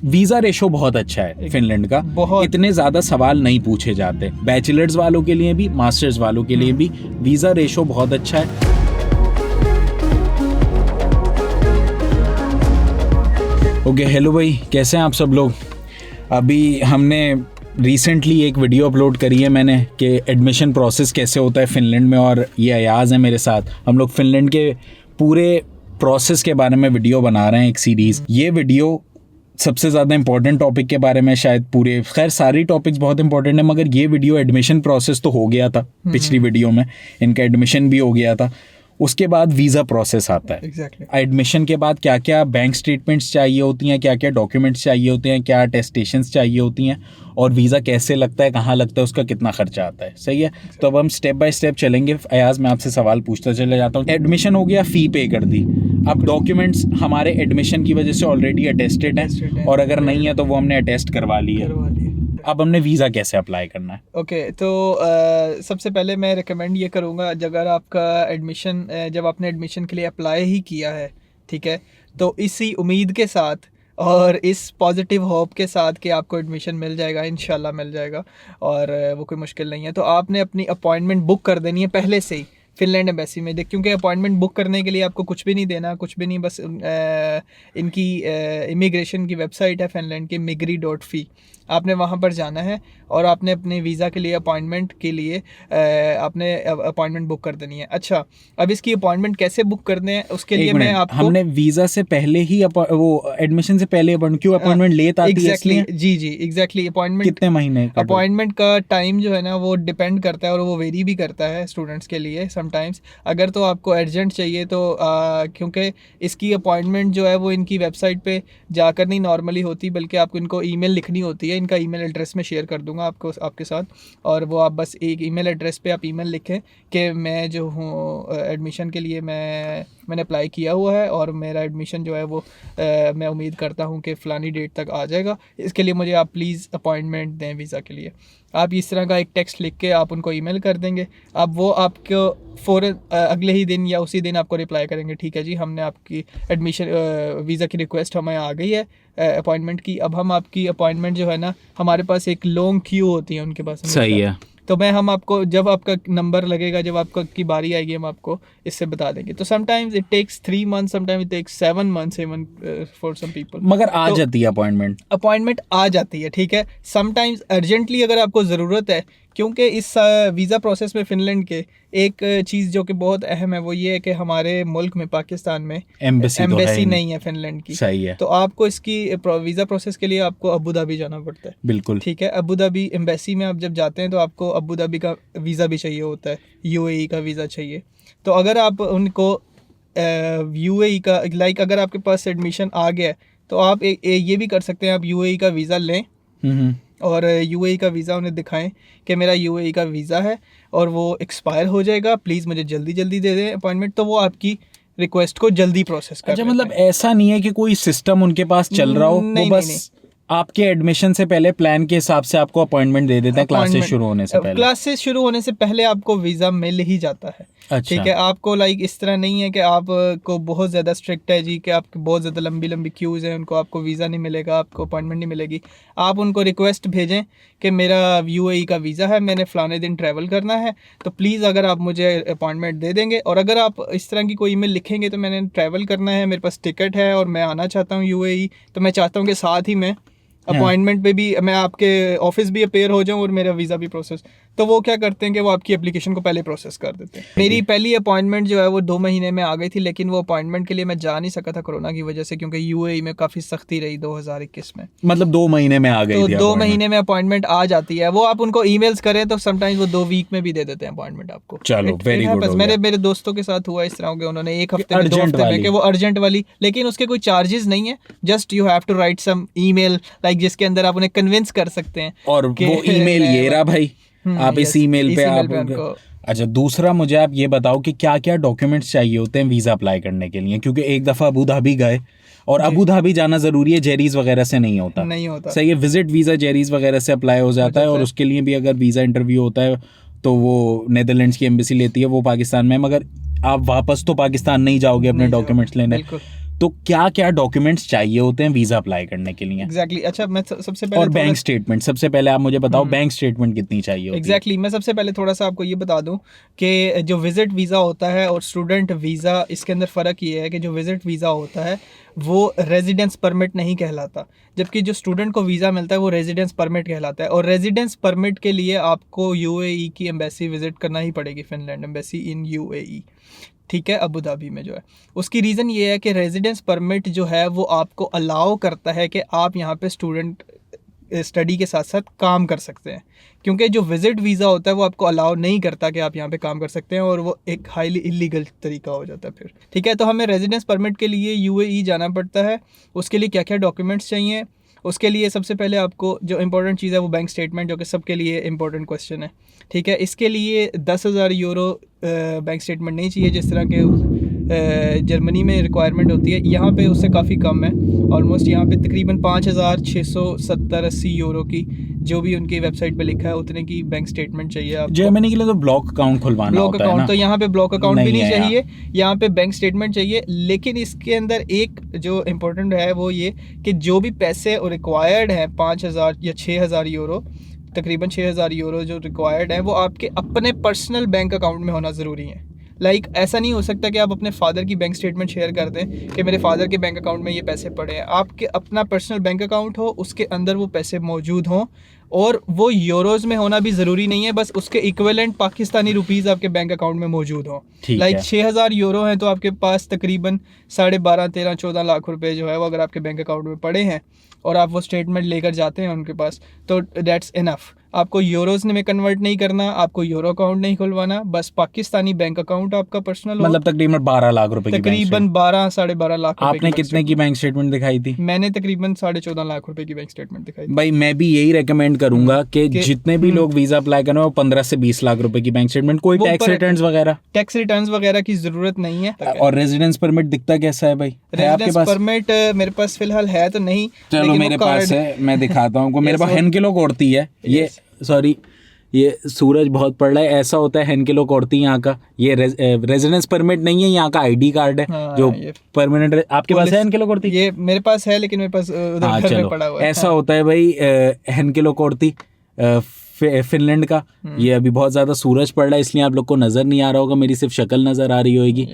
Visa ratio बहुत अच्छा है फिनलैंड का, इतने ज़्यादा सवाल नहीं पूछे जाते, बैचलर्स वालों के लिए भी मास्टर्स वालों के लिए भी वीज़ा रेशो बहुत अच्छा है। ओके, हेलो भाई, कैसे हैं आप सब लोग? अभी हमने रिसेंटली एक वीडियो अपलोड करी है मैंने कि एडमिशन प्रोसेस कैसे होता है फ़िनलैंड में, और ये अयाज़ है मेरे साथ। हम लोग फ़िनलैंड के पूरे प्रोसेस के बारे में वीडियो बना रहे हैं, एक सीरीज़। ये वीडियो सबसे ज़्यादा इंपॉर्टेंट टॉपिक के बारे में शायद, पूरे खैर सारी टॉपिक्स बहुत इंपॉर्टेंट है, मगर ये वीडियो एडमिशन प्रोसेस तो हो गया था पिछली वीडियो में, इनका एडमिशन भी हो गया था। उसके बाद वीज़ा प्रोसेस आता है। एडमिशन के बाद क्या क्या बैंक स्टेटमेंट्स चाहिए होती हैं, क्या क्या डॉक्यूमेंट्स चाहिए होते हैं, क्या अटेस्टेशंस चाहिए होती हैं, और वीज़ा कैसे लगता है, कहाँ लगता है, उसका कितना खर्चा आता है। सही है, तो अब हम स्टेप बाय स्टेप चलेंगे। अयाज़, मैं आपसे सवाल पूछता चला जाता हूँ। एडमिशन हो गया, फ़ी पे कर दी, अब डॉक्यूमेंट्स हमारे एडमिशन की वजह से ऑलरेडी अटेस्टेड हैं, और अगर नहीं है तो वो हमने अटेस्ट करवा ली है। अब हमने वीज़ा कैसे अप्लाई करना है? ओके, तो सबसे पहले मैं रिकमेंड ये करूँगा, अगर आपका एडमिशन, जब आपने एडमिशन के लिए अप्लाई ही किया है, ठीक है, तो इसी उम्मीद के साथ और इस पॉजिटिव होप के साथ कि आपको एडमिशन मिल जाएगा, इंशाल्लाह मिल जाएगा, और वो कोई मुश्किल नहीं है, तो आपने अपनी अपॉइंटमेंट बुक कर देनी है पहले से ही फ़िनलैंड एम्बेसी में। क्योंकि अपॉइंटमेंट बुक करने के लिए आपको कुछ भी नहीं देना, कुछ भी नहीं, बस इनकी इमिग्रेशन की वेबसाइट है फ़िनलैंड की, migri.fi, आपने वहाँ पर जाना है और आपने अपने वीज़ा के लिए अपॉइंटमेंट के लिए आपने अपॉइंटमेंट बुक कर देनी है। अच्छा, अब इसकी अपॉइंटमेंट कैसे बुक करने हैं उसके लिए मैं आपको, हमने वीज़ा से पहले ही वो एडमिशन से पहले क्यों अपॉइंटमेंट लेट आती है इसलिए? जी एग्जैक्टली। अपॉइंटमेंट कितने महीने? अपॉइंटमेंट का टाइम जो है ना वो डिपेंड करता है, और वो वेरी भी करता है स्टूडेंट्स के लिए समटाइम्स। अगर तो आपको अर्जेंट चाहिए तो क्योंकि इसकी अपॉइंटमेंट जो है वो इनकी वेबसाइट पे जाकर नहीं नॉर्मली होती, बल्कि आपको इनको ईमेल लिखनी होती है। इनका ईमेल एड्रेस मैं शेयर कर दूंगा आपको, आपके साथ, और वो आप बस एक ईमेल एड्रेस पे आप ईमेल लिखें कि मैं जो हूँ एडमिशन के लिए मैंने अप्लाई किया हुआ है, और मेरा एडमिशन जो है वो मैं उम्मीद करता हूँ कि फ़लानी डेट तक आ जाएगा, इसके लिए मुझे आप प्लीज़ अपॉइंटमेंट दें वीज़ा के लिए। आप इस तरह का एक टेक्स्ट लिख के आप उनको ईमेल कर देंगे। अब वो आपको फ़ौरन अगले ही दिन या उसी दिन आपको रिप्लाई करेंगे, ठीक है जी, हमने आपकी एडमिशन वीज़ा की रिक्वेस्ट हमें आ गई है अपॉइंटमेंट की। अब हम आपकी अपॉइंटमेंट जो है ना, हमारे पास एक लॉन्ग क्यू होती है उनके पास। सही है, तो हम आपको जब आपका नंबर लगेगा, जब आपकी बारी आएगी, हम आपको इससे बता देंगे। तो sometimes it takes 3 months, sometimes it takes 7 months even for some people, मगर आ जाती है अपॉइंटमेंट आ जाती है, ठीक है। समटाइम्स अर्जेंटली अगर आपको ज़रूरत है, क्योंकि इस वीज़ा प्रोसेस में फ़िनलैंड के एक चीज़ जो कि बहुत अहम है वो ये है कि हमारे मुल्क में, पाकिस्तान में एम्बेसी नहीं है फ़िनलैंड की। सही है, तो आपको इसकी वीज़ा प्रोसेस के लिए आपको अबू धाबी जाना पड़ता है। बिल्कुल, ठीक है, अबू धाबी एम्बेसी में आप जब जाते हैं तो आपको अबू धाबी का वीज़ा भी चाहिए होता है, UAE का वीज़ा चाहिए। तो अगर आप उनको UAE का, लाइक अगर आपके पास एडमिशन आ गया है तो आप ये भी कर सकते हैं, आप UAE का वीज़ा लें और UAE का वीज़ा उन्हें दिखाएं कि मेरा UAE का वीज़ा है और वो एक्सपायर हो जाएगा, प्लीज़ मुझे जल्दी जल्दी दे दें अपॉइंटमेंट, तो वो आपकी रिक्वेस्ट को जल्दी प्रोसेस कर। अच्छा, मतलब ऐसा नहीं है कि कोई सिस्टम उनके पास चल रहा हो, वो बस आपके एडमिशन से पहले प्लान के हिसाब से आपको अपॉइंटमेंट दे देते हैं क्लासेस शुरू होने से पहले? क्लासेस शुरू होने से पहले आपको वीज़ा मिल ही जाता है। अच्छा। ठीक है, आपको लाइक इस तरह नहीं है कि आपको बहुत ज़्यादा स्ट्रिक्ट है जी, कि आपकी बहुत ज़्यादा लंबी लंबी क्यूज़ हैं, उनको आपको वीज़ा नहीं मिलेगा, आपको अपॉइंटमेंट नहीं मिलेगी। आप उनको रिक्वेस्ट भेजें कि मेरा UAE का वीज़ा है, मैंने फ़लाने दिन ट्रैवल करना है, तो प्लीज़ अगर आप मुझे अपॉइंटमेंट दे देंगे। और अगर आप इस तरह की कोई ईमेल लिखेंगे तो मैंने ट्रैवल करना है, मेरे पास टिकट है और मैं आना चाहता हूँ UAE, तो मैं चाहता हूँ कि साथ ही मैं अपॉइंटमेंट पे भी मैं आपके ऑफिस भी अपेयर हो जाऊं और मेरा वीज़ा भी प्रोसेस, तो वो क्या करते हैं कि वो आपकी एप्लीकेशन को पहले प्रोसेस कर देते हैं। मेरी पहली अपॉइंटमेंट जो है वो 2 महीने में आ गई थी, लेकिन वो अपॉइंटमेंट के लिए मैं जा नहीं सका था कोरोना की वजह से, क्योंकि UAE में काफ़ी सख्ती रही 2021 में। मतलब 2 महीने में आ गई तो थी? 2 महीने में अपॉइंटमेंट आ जाती है। वो आप उनको ईमेल्स करें तो समटाइम्स वो 2 वीक में भी दे देते हैं अपॉइंटमेंट आपको। चलो, वेरी गुड। मेरे दोस्तों के साथ हुआ इस तरह के, उन्होंने 1 हफ्ते में, 2 हफ्ते में, कि वो अर्जेंट वाली, लेकिन उसके कोई चार्जेस नहीं है, just you have to write some email like, जिसके अंदर आप उन्हें कन्विंस कर सकते हैं। और वो ईमेल ये रहा भाई, आप इस ईमेल पे आप। अच्छा, दूसरा मुझे आप ये बताओ कि क्या क्या डॉक्यूमेंट्स चाहिए होते हैं वीज़ा अप्लाई करने के लिए? क्योंकि एक दफ़ा अबू धाबी गए, और अबू धाबी जाना ज़रूरी है, जेरीज वगैरह से नहीं होता। सही है, विजिट वीज़ा जेरीज वगैरह से अप्लाई हो जाता है, और उसके लिए भी अगर वीज़ा इंटरव्यू होता है तो वो नेदरलैंड्स की एम्बेसी लेती है, वो पाकिस्तान में, मगर आप वापस तो पाकिस्तान नहीं जाओगे अपने डॉक्यूमेंट्स लेने। तो क्या क्या डॉक्यूमेंट्स चाहिए होते हैं वीज़ा अप्लाई करने के लिए? एग्जैक्टली अच्छा मैं सबसे पहले और बैंक स्टेटमेंट, सबसे पहले आप मुझे बताओ बैंक स्टेटमेंट कितनी चाहिए होती है? एग्जैक्टली मैं सबसे पहले थोड़ा सा आपको ये बता दूं कि जो विजिट वीज़ा होता है और स्टूडेंट वीज़ा, इसके अंदर फ़र्क ये है कि जो विजिट वीज़ा होता है वो रेजिडेंस परमिट नहीं कहलाता, जबकि जो स्टूडेंट को वीज़ा मिलता है वो रेजिडेंस परमिट कहलाता है। और रेजिडेंस परमिट के लिए आपको यूएई की एम्बेसी विजिट करना ही पड़ेगी, फिनलैंड एम्बेसी इन यूएई, ठीक है, अबू धाबी में जो है। उसकी रीज़न ये है कि रेजिडेंस परमिट जो है वो आपको अलाउ करता है कि आप यहाँ पे स्टूडेंट स्टडी के साथ साथ काम कर सकते हैं, क्योंकि जो विजिट वीज़ा होता है वो आपको अलाउ नहीं करता कि आप यहाँ पे काम कर सकते हैं, और वो एक हाईली इलीगल तरीका हो जाता है फिर, ठीक है। तो हमें रेजिडेंस परमिट के लिए यूएई जाना पड़ता है। उसके लिए क्या क्या डॉक्यूमेंट्स चाहिए? उसके लिए सबसे पहले आपको जो इंपॉर्टेंट चीज़ है वो बैंक स्टेटमेंट, जो कि सबके लिए इंपॉर्टेंट क्वेश्चन है, ठीक है। इसके लिए 10,000 यूरो बैंक स्टेटमेंट नहीं चाहिए जिस तरह के जर्मनी में रिक्वायरमेंट होती है, यहाँ पे उससे काफ़ी कम है। ऑलमोस्ट यहाँ पे तकरीबन 5,670-80 यूरो की, जो भी उनकी वेबसाइट पे लिखा है उतने की बैंक स्टेटमेंट चाहिए आपको। जर्मनी के लिए तो ब्लॉक अकाउंट खुलवाना ब्लॉक होता है ना? अकाउंट, तो यहाँ पे ब्लॉक अकाउंट भी नहीं नहीं है चाहिए, यहाँ पे बैंक स्टेटमेंट चाहिए। लेकिन इसके अंदर एक जो इम्पोर्टेंट है वो ये कि जो भी पैसे रिक्वायर्ड हैं 5,000 या 6,000 यूरो, तकरीबन 6,000 यूरो जो रिक्वायर्ड है वो आपके अपने पर्सनल बैंक अकाउंट में होना ज़रूरी है। लाइक ऐसा नहीं हो सकता कि आप अपने फादर की बैंक स्टेटमेंट शेयर कर दें कि मेरे फादर के बैंक अकाउंट में ये पैसे पड़े हैं। आपके अपना पर्सनल बैंक अकाउंट हो, उसके अंदर वो पैसे मौजूद हों, और वो यूरोज़ में होना भी ज़रूरी नहीं है, बस उसके इक्विवेलेंट पाकिस्तानी रुपीज़ आपके बैंक अकाउंट में मौजूद हों। लाइक 6,000 यूरो हैं तो आपके पास तकरीबन 12.5, 13, 14 लाख रुपए जो है वो अगर आपके बैंक अकाउंट में पड़े हैं और आप वो स्टेटमेंट लेकर जाते हैं उनके पास, तो दैट्स इनफ। आपको यूरोज़ में कन्वर्ट नहीं करना, आपको यूरो अकाउंट नहीं खुलवाना, बस पाकिस्तानी बैंक अकाउंट आपका पर्सनल हो। मतलब तकरीबन 12 लाख रुपए की तकरीबन 12, 12.5 लाख रुपए आपने कितने की बैंक स्टेटमेंट दिखाई थी? मैंने तकरीबन 14.5 लाख रुपए की बैंक स्टेटमेंट दिखाई थी। भाई मैं भी यही रेकमेंड करूंगा कि जितने भी लोग वीजा अप्लाई करें वो 15 से 20 लाख रुपए की बैंक स्टेटमेंट, कोई टैक्स रिटर्न्स वगैरह की जरूरत नहीं है। और रेजिडेंस परमिट दिखता कैसा है भाई? रेजिडेंस परमिट मेरे पास फिलहाल है तो नहीं, चलो मेरे पास है, मैं दिखाता हूँ। मेरे पास हेनकिलो कोर्ती है, ये सॉरी ये सूरज बहुत पड़ रहा है, ऐसा होता है हेनकिलो कोर्ती यहाँ का। ये रेजिडेंस परमिट नहीं है, यहाँ का आईडी कार्ड है। हाँ, जो परमानेंट आपके पास है हेनकिलो कोर्ती? ये मेरे पास है, लेकिन मेरे पास उधर घर में पड़ा हुआ है। ऐसा होता है भाई हेनकिलो कोर्ती फिनलैंड का। ये अभी बहुत ज़्यादा सूरज पड़ रहा है इसलिए आप लोग को नज़र नहीं आ रहा होगा, मेरी सिर्फ शक्ल नज़र आ रही होगी।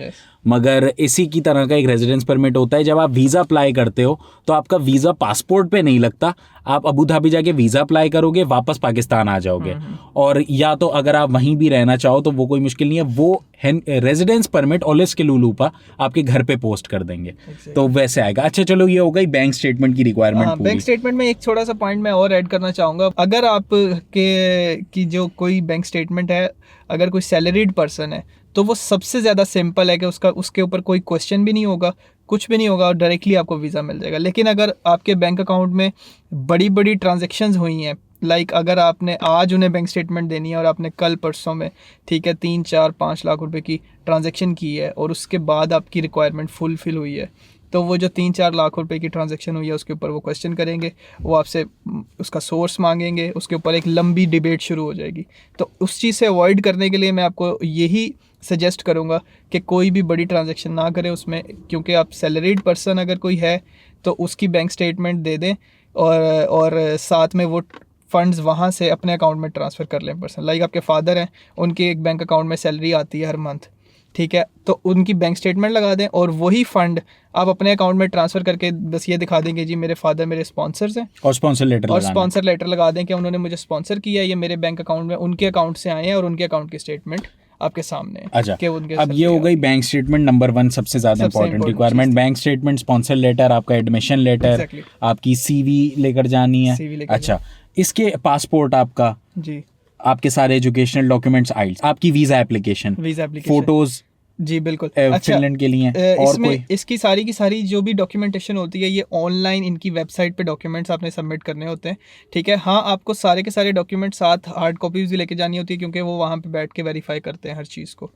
मगर इसी की तरह का एक रेजिडेंस परमिट होता है। जब आप वीज़ा अप्लाई करते हो तो आपका वीज़ा पासपोर्ट पे नहीं लगता, आप अबू धाबी जाके वीज़ा अप्लाई करोगे, वापस पाकिस्तान आ जाओगे। और या तो अगर आप वहीं भी रहना चाहो तो वो कोई मुश्किल नहीं है, वो रेजिडेंस परमिट ऑलिस के लूलूपा आपके घर पे पोस्ट कर देंगे। तो वैसे आएगा। अच्छा चलो, ये हो गई बैंक स्टेटमेंट की रिक्वायरमेंट। बैंक स्टेटमेंट में एक छोटा सा पॉइंट मैं और ऐड करना चाहूँगा। अगर आप की जो कोई बैंक स्टेटमेंट है, अगर कोई सैलरीड पर्सन है तो वो सबसे ज़्यादा सिंपल है कि उसके ऊपर कोई क्वेश्चन भी नहीं होगा, कुछ भी नहीं होगा, और डायरेक्टली आपको वीज़ा मिल जाएगा। लेकिन अगर आपके बैंक अकाउंट में बड़ी बड़ी ट्रांजैक्शंस हुई हैं, लाइक अगर आपने आज उन्हें बैंक स्टेटमेंट देनी है और आपने कल परसों में, ठीक है, 3, 4, 5 लाख रुपए की ट्रांजैक्शन की है और उसके बाद आपकी रिक्वायरमेंट फुलफिल हुई है, तो वो जो 3-4 लाख रुपए की ट्रांजैक्शन हुई है उसके ऊपर वो क्वेश्चन करेंगे, वो आपसे उसका सोर्स मांगेंगे, उसके ऊपर एक लंबी डिबेट शुरू हो जाएगी। तो उस चीज़ से अवॉइड करने के लिए मैं आपको यही सजेस्ट करूँगा कि कोई भी बड़ी ट्रांजैक्शन ना करें उसमें, क्योंकि आप सैलरीड पर्सन अगर कोई है तो उसकी बैंक स्टेटमेंट दे दें और साथ में वो फंड्स वहाँ से अपने अकाउंट में ट्रांसफ़र कर लें पर्सन। लाइक आपके फादर हैं, उनके एक बैंक अकाउंट में सैलरी आती है हर मंथ, ठीक है, तो उनकी बैंक स्टेटमेंट लगा दें और वही फंड आप अपने अकाउंट में ट्रांसफ़र करके बस ये दिखा देंगे जी मेरे फादर मेरे स्पॉन्सर्स हैं, और स्पॉन्सर लेटर लगा दें कि उन्होंने मुझे स्पॉन्सर किया, ये मेरे बैंक अकाउंट में उनके अकाउंट से आए हैं और उनके अकाउंट की स्टेटमेंट आपके सामने। अच्छा, अब ये हो गई बैंक स्टेटमेंट नंबर 1, सबसे ज़्यादा important requirement. Bank statement, sponsor letter, आपका एडमिशन लेटर, आपकी CV लेकर जानी है। अच्छा, इसके पासपोर्ट आपका जी, आपके सारे एजुकेशनल डॉक्यूमेंट्स, आइल्स, आपकी वीज़ा एप्लीकेशन, फोटोज जी बिल्कुल। फिनलैंड के लिए। और इसमें इसकी सारी की सारी जो भी डॉक्यूमेंटेशन होती है ये ऑनलाइन इनकी वेबसाइट पे डॉक्यूमेंट्स आपने सबमिट करने होते हैं, ठीक है। हाँ, आपको सारे के सारे डॉक्यूमेंट साथ हार्ड कॉपीज भी लेके जानी होती है क्योंकि वो वहाँ पे बैठ के वेरीफाई करते हैं हर चीज़ को।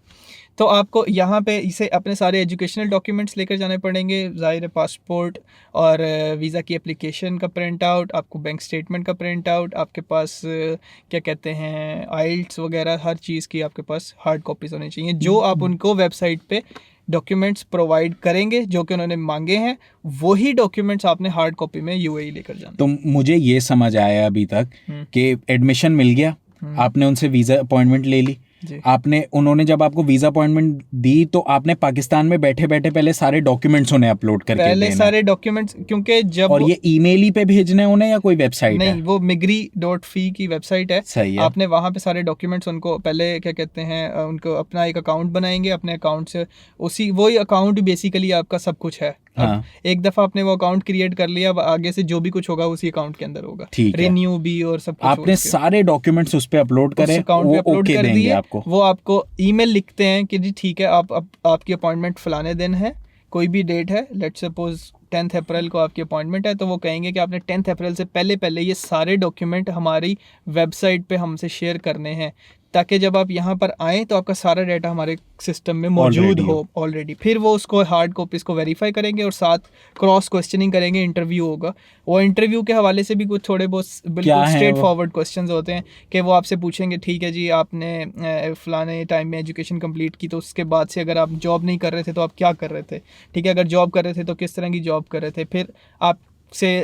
तो आपको यहाँ पे इसे अपने सारे एजुकेशनल डॉक्यूमेंट्स लेकर जाने पड़ेंगे, ज़ाहिर है पासपोर्ट और वीज़ा की एप्लीकेशन का प्रिंट आउट, आपको बैंक स्टेटमेंट का प्रिंट आउट, आपके पास क्या कहते हैं आइल्स वगैरह, हर चीज़ की आपके पास हार्ड कॉपीज़ होनी चाहिए जो आप उनको वेबसाइट वेबसाइट पे डॉक्यूमेंट्स प्रोवाइड करेंगे जो कि उन्होंने मांगे हैं, वही डॉक्यूमेंट्स आपने हार्ड कॉपी में यूएई लेकर जाना। तो मुझे ये समझ आया अभी तक कि एडमिशन मिल गया, आपने उनसे वीज़ा अपॉइंटमेंट ले ली, आपने उन्होंने जब आपको वीज़ा अपॉइंटमेंट दी तो आपने पाकिस्तान में बैठे बैठे पहले सारे डॉक्यूमेंट्स उन्हें अपलोड करके पहले देना। सारे डॉक्यूमेंट्स, क्योंकि जब और ये ईमेल ही पे भेजने उन्हें या कोई वेबसाइट है? नहीं, वो migree.fi की वेबसाइट है। सही है। आपने वहाँ पे सारे डॉक्यूमेंट्स उनको पहले क्या कहते हैं, उनको अपना एक अकाउंट बनाएंगे, अपने अकाउंट से उसी वही अकाउंट बेसिकली आपका सब कुछ है। हाँ। एक दफ़ा आपने वो अकाउंट क्रिएट कर लिया, अब आगे से जो भी कुछ होगा उसी अकाउंट के अंदर होगा, रिन्यू भी और सब कुछ। आपने सारे डॉक्यूमेंट्स उस पे अपलोड करे, अकाउंट पे अपलोड कर दिए, आपको वो आपको ईमेल लिखते हैं कि जी ठीक है, आपकी अपॉइंटमेंट फलाने दिन है, कोई भी डेट है, लेट्स सपोज 10 अप्रैल को आपकी अपॉइंटमेंट है, तो वो कहेंगे कि आपने 10 अप्रैल से पहले ये सारे डॉक्यूमेंट हमारी वेबसाइट पे हमसे शेयर करने हैं, ताकि जब आप यहाँ पर आएँ तो आपका सारा डाटा हमारे सिस्टम में मौजूद हो ऑलरेडी। फिर वो उसको हार्ड कॉपीज़ को वेरीफाई करेंगे और साथ क्रॉस क्वेश्चनिंग करेंगे, इंटरव्यू होगा। वो इंटरव्यू के हवाले से भी कुछ थोड़े बहुत बिल्कुल स्ट्रेट फॉरवर्ड क्वेश्चंस होते हैं कि वो आपसे पूछेंगे, ठीक है जी आपने फलाने टाइम में एजुकेशन कंप्लीट की, तो उसके बाद से अगर आप जॉब नहीं कर रहे थे तो आप क्या कर रहे थे, ठीक है, अगर जॉब कर रहे थे तो किस तरह की जॉब कर रहे थे। फिर आपसे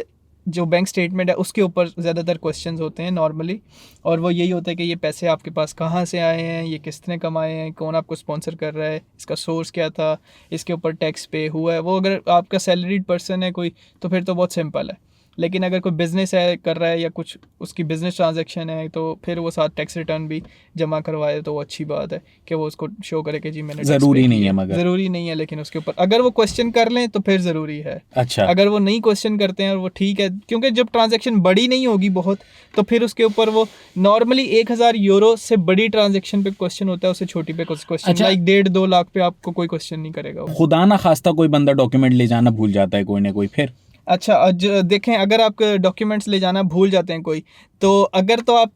जो बैंक स्टेटमेंट है उसके ऊपर ज़्यादातर क्वेश्चंस होते हैं नॉर्मली, और वो यही होता है कि ये पैसे आपके पास कहाँ से आए हैं, ये किसने कमाए हैं, कौन आपको स्पॉन्सर कर रहा है, इसका सोर्स क्या था, इसके ऊपर टैक्स पे हुआ है। वो अगर आपका सैलरीड पर्सन है कोई तो फिर तो बहुत सिंपल है, लेकिन अगर कोई बिज़नेस है कर रहा है या कुछ उसकी बिज़नेस ट्रांजैक्शन है तो फिर वो साथ टैक्स रिटर्न भी जमा करवाए, तो वो अच्छी बात है कि वो उसको शो करे कि जी मैंने ज़रूरी नहीं है, मगर ज़रूरी नहीं है, लेकिन उसके ऊपर अगर वो क्वेश्चन कर लें तो फिर ज़रूरी है। अच्छा, अगर वो नहीं क्वेश्चन करते हैं और वो ठीक है, क्योंकि जब ट्रांजैक्शन बड़ी नहीं होगी बहुत, तो फिर उसके ऊपर वो नॉर्मली 1000 यूरो से बड़ी ट्रांजैक्शन पे क्वेश्चन होता है, उससे छोटी पे क्वेश्चन लाइक 1.5-2 लाख पे आपको कोई क्वेश्चन नहीं करेगा। खुदा ना खास्ता कोई बंदा डॉक्यूमेंट ले जाना भूल जाता है कोई ना कोई, फिर अच्छा देखें, अगर आप डॉक्यूमेंट्स ले जाना भूल जाते हैं कोई, तो अगर तो आप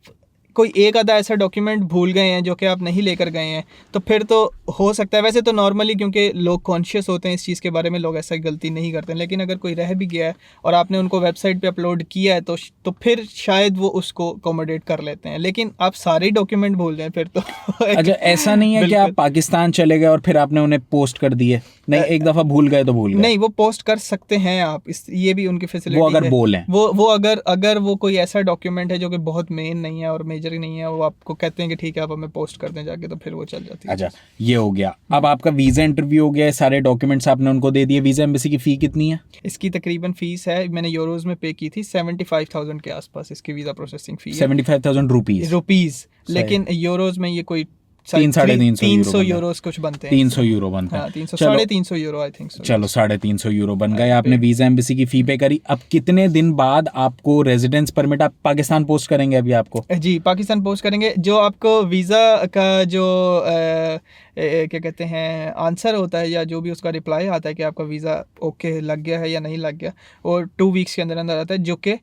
कोई एक आधा ऐसा डॉक्यूमेंट भूल गए हैं जो कि आप नहीं लेकर गए हैं, तो फिर तो हो सकता है, वैसे तो नॉर्मली क्योंकि लोग कॉन्शियस होते हैं इस चीज़ के बारे में, लोग ऐसा गलती नहीं करते हैं, लेकिन अगर कोई रह भी गया है और आपने उनको वेबसाइट पे अपलोड किया है तो फिर शायद वो उसको अकोमोडेट कर लेते हैं, लेकिन आप सारे डॉक्यूमेंट भूल जाएं फिर तो अच्छा, ऐसा नहीं है कि आप पाकिस्तान चले गए और फिर आपने उन्हें पोस्ट कर दिए? नहीं, एक दफ़ा भूल गए तो भूल गए। नहीं, वो पोस्ट कर सकते हैं आप, ये भी उनकी फैसिलिटी वो अगर है। बोलें वो अगर वो कोई ऐसा डॉक्यूमेंट है जो कि बहुत मेन नहीं है और मेजर नहीं है, वो आपको कहते हैं कि ठीक है आप हमें पोस्ट कर दें जाके, तो फिर वो चल जाती है। अच्छा, ये हो गया। अब आपका वीज़ा इंटरव्यू हो गया, सारे डॉक्यूमेंट्स आपने उनको दे दिए। वीज़ा एम्बेसी की फ़ी कितनी है? इसकी तकरीबन फ़ीस है, मैंने यूरोज़ में पे की थी, 75,000 के आसपास इसकी वीज़ा प्रोसेसिंग फ़ी है। 75,000 रुपीज़, लेकिन यूरोज़ में ये कोई 300-350 यूरोस कुछ बनते हैं। 300 यूरो बनते हैं। 300-350 यूरो आई थिंक सो। चलो 350 यूरो बन गए, आपने वीज़ा एम्बेसी की फ़ी पे करी। अब कितने दिन बाद आपको रेजिडेंस परमिट आप पाकिस्तान पोस्ट करेंगे? अभी आपको जी पाकिस्तान पोस्ट करेंगे। जो आपको वीज़ा का जो क्या कहते हैं आंसर होता है या जो भी उसका रिप्लाई आता है कि आपका वीज़ा ओके लग गया है या नहीं लग गया, और 2 वीक्स के अंदर अंदर आता है, जो कि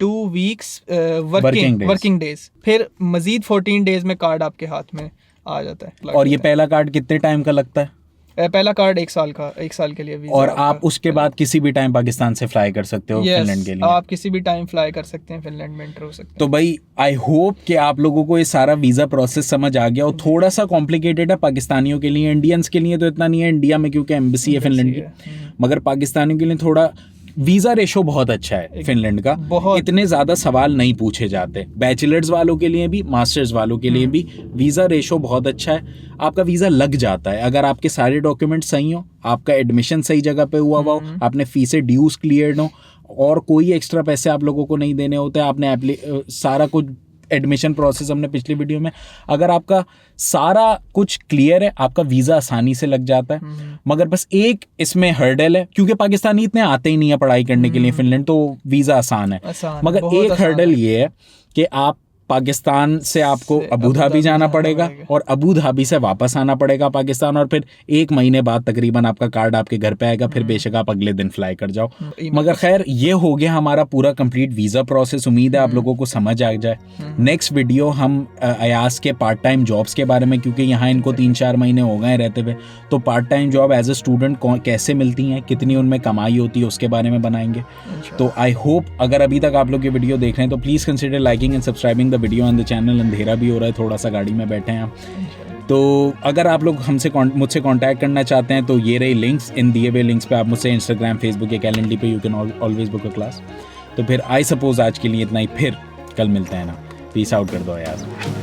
2 वीक्स वर्किंग डेज, फिर मजीद 14 डेज में कार्ड आपके हाथ में आ जाता है। और ये पहला कार्ड कितने टाइम का लगता है? पहला कार्ड 1 साल के लिए वीज़ा। और आप उसके बाद किसी भी टाइम पाकिस्तान से फ्लाई कर सकते हो फिनलैंड के लिए? आप किसी भी टाइम फ्लाई कर सकते हैं, फिनलैंड में एंटर हो सकते हैं। तो भाई आई होप कि आप लोगों को ये सारा वीज़ा प्रोसेस समझ आ गया। और थोड़ा सा कॉम्प्लिकेटेड है पाकिस्तानियों के लिए, इंडियंस के लिए तो इतना नहीं है इंडिया में क्योंकि एम्बेसी है फिनलैंड की, मगर पाकिस्तानियों के लिए थोड़ा वीज़ा रेशो बहुत अच्छा है फिनलैंड का, इतने ज़्यादा सवाल नहीं पूछे जाते। बैचलर्स वालों के लिए भी, मास्टर्स वालों के लिए भी वीज़ा रेशो बहुत अच्छा है। आपका वीज़ा लग जाता है अगर आपके सारे डॉक्यूमेंट सही हो, आपका एडमिशन सही जगह पे हुआ हो, आपने फीसें ड्यूज क्लियर हो, और कोई एक्स्ट्रा पैसे आप लोगों को नहीं देने होते। आपने सारा कुछ एडमिशन प्रोसेस हमने पिछली वीडियो में, अगर आपका सारा कुछ क्लियर है आपका वीज़ा आसानी से लग जाता है। मगर बस एक इसमें हर्डल है, क्योंकि पाकिस्तानी इतने आते ही नहीं है पढ़ाई करने के लिए फिनलैंड, तो वीज़ा आसान है। मगर एक हर्डल ये है कि आप पाकिस्तान से आपको अबू धाबी जाना पड़ेगा और अबू धाबी से वापस आना पड़ेगा पाकिस्तान, और फिर 1 महीने बाद तकरीबन आपका कार्ड आपके घर पे आएगा, फिर बेशक आप अगले दिन फ्लाई कर जाओ। मगर खैर ये हो गया हमारा पूरा कंप्लीट वीज़ा प्रोसेस। उम्मीद है आप लोगों को समझ आ जाए। नेक्स्ट वीडियो हम अयाज के पार्ट टाइम जॉब्स के बारे में, क्योंकि यहाँ इनको 3-4 महीने हो गए रहते हुए, तो part time job as a student कैसे मिलती हैं, कितनी उनमें कमाई होती है, उसके बारे में बनाएंगे। तो आई होप अगर अभी तक आप लोग ये वीडियो देख रहे हैं तो please consider liking and subscribing video on the channel. अंधेरा भी हो रहा है थोड़ा सा, गाड़ी में बैठे हैं आप। तो अगर आप लोग मुझसे कांटेक्ट करना चाहते हैं तो ये रही लिंक्स, इन दिए हुए लिंक्स पे आप मुझसे इंस्टाग्राम, फेसबुक या कैलेंडर पे you can always book a class. तो फिर आई सपोज आज के लिए इतना ही, फिर कल मिलते हैं ना। पीस आउट कर दो यार।